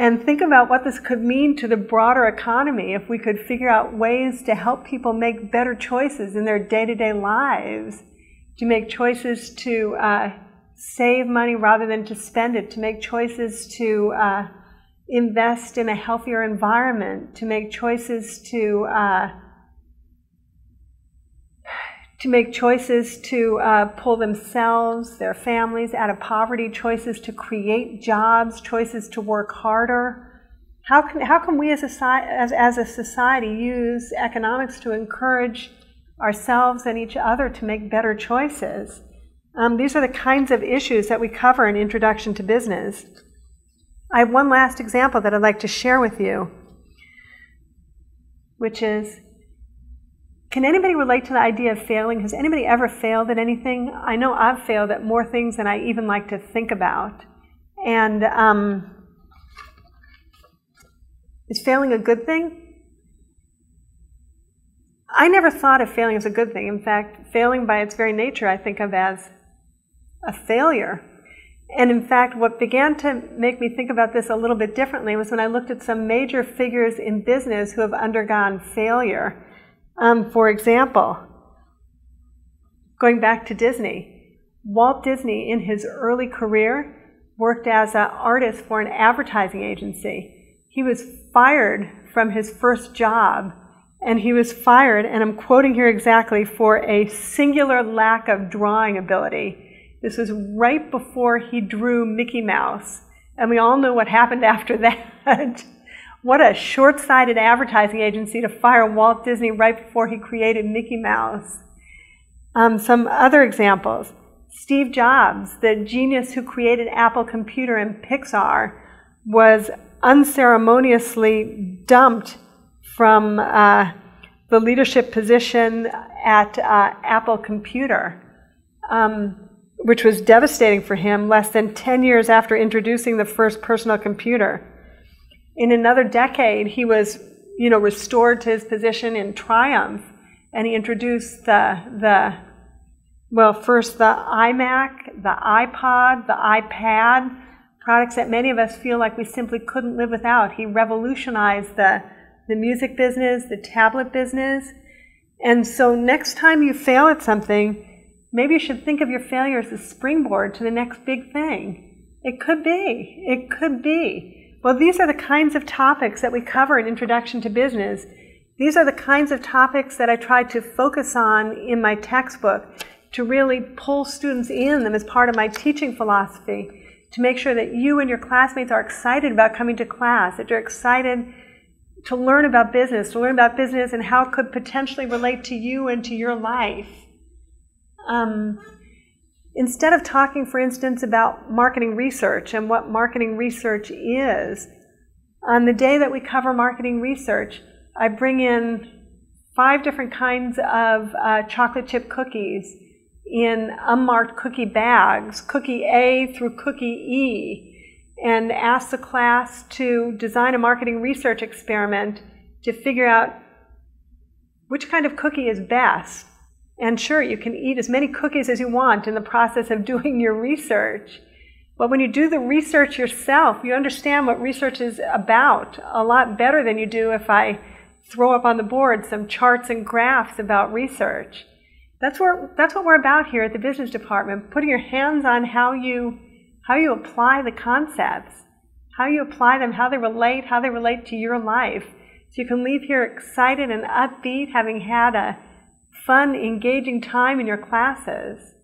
and think about what this could mean to the broader economy if we could figure out ways to help people make better choices in their day-to-day lives, to make choices to save money rather than to spend it, to make choices to invest in a healthier environment, to make choices to pull themselves, their families out of poverty, choices to create jobs, choices to work harder. How can we as a society use economics to encourage ourselves and each other to make better choices? These are the kinds of issues that we cover in Introduction to Business. I have one last example that I'd like to share with you, which is, can anybody relate to the idea of failing? Has anybody ever failed at anything? I know I've failed at more things than I even like to think about. And is failing a good thing? I never thought of failing as a good thing. In fact, failing by its very nature I think of as a failure. And in fact, what began to make me think about this a little bit differently was when I looked at some major figures in business who have undergone failure. For example, going back to Disney, Walt Disney in his early career worked as an artist for an advertising agency. He was fired from his first job, and he was fired, and I'm quoting here exactly, for a singular lack of drawing ability. This was right before he drew Mickey Mouse, and we all know what happened after that. What a short-sighted advertising agency to fire Walt Disney right before he created Mickey Mouse. Some other examples. Steve Jobs, the genius who created Apple Computer and Pixar, was unceremoniously dumped from the leadership position at Apple Computer, which was devastating for him less than 10 years after introducing the first personal computer. In another decade, he was, restored to his position in triumph, and he introduced first the iMac, the iPod, the iPad, products that many of us feel like we simply couldn't live without. He revolutionized the music business, the tablet business. And so next time you fail at something, maybe you should think of your failure as a springboard to the next big thing. It could be. It could be. Well, these are the kinds of topics that we cover in Introduction to Business. These are the kinds of topics that I try to focus on in my textbook to really pull students in them as part of my teaching philosophy, to make sure that you and your classmates are excited about coming to class, that you're excited to learn about business and how it could potentially relate to you and to your life. Instead of talking, for instance, about marketing research and what marketing research is, on the day that we cover marketing research, I bring in 5 different kinds of chocolate chip cookies in unmarked cookie bags, cookie A through cookie E, and ask the class to design a marketing research experiment to figure out which kind of cookie is best. And sure, you can eat as many cookies as you want in the process of doing your research. But when you do the research yourself, you understand what research is about a lot better than you do if I throw up on the board some charts and graphs about research. That's what we're about here at the business department, putting your hands on how you apply the concepts, how you apply them, how they relate to your life. So you can leave here excited and upbeat, having had a fun, engaging time in your classes.